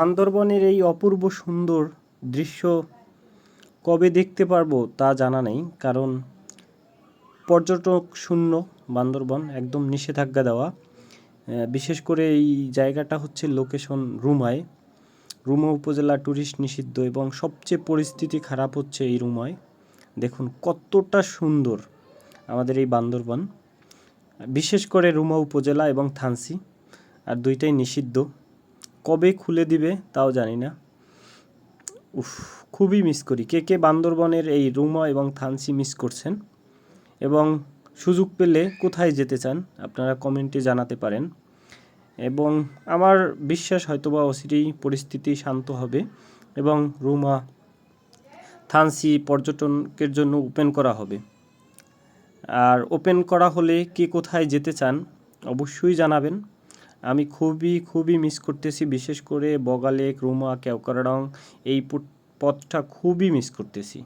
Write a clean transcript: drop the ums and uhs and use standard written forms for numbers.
বান্দরবনের এই অপূর্ব সুন্দর দৃশ্য কবে দেখতে পারবো তা জানা নেই, কারণ পর্যটক শূন্য বান্দরবন, একদম নিষেধাজ্ঞা দেওয়া। বিশেষ করে এই জায়গাটা হচ্ছে লোকেশন রুমায়। রুমা উপজেলা ট্যুরিস্ট নিষিদ্ধ এবং সবচেয়ে পরিস্থিতি খারাপ হচ্ছে এই রুমায়। দেখুন কতটা সুন্দর আমাদের এই বান্দরবন, বিশেষ করে রুমা উপজেলা এবং থানচি, আর দুইটাই নিষিদ্ধ। কবে খুলে দিবে তাও জানি না। উফ, খুবই মিস করি। কে কে বান্দরবনের এই রুমা এবং থানচি মিস করছেন এবং সুযোগ পেলে কোথায় যেতে চান আপনারা কমেন্টে জানাতে পারেন। এবং আমার বিশ্বাস হয়তোবা অচিরেই পরিস্থিতি শান্ত হবে এবং রুমা থানচি পর্যটকের জন্য ওপেন করা হবে। আর ওপেন করা হলে কে কোথায় যেতে চান অবশ্যই জানাবেন। আমি খুবই মিস করতেছি, বিশেষ করে বগালেক, রুমা, কেওক্রাডং এই পথটা খুবই মিস করতেছি।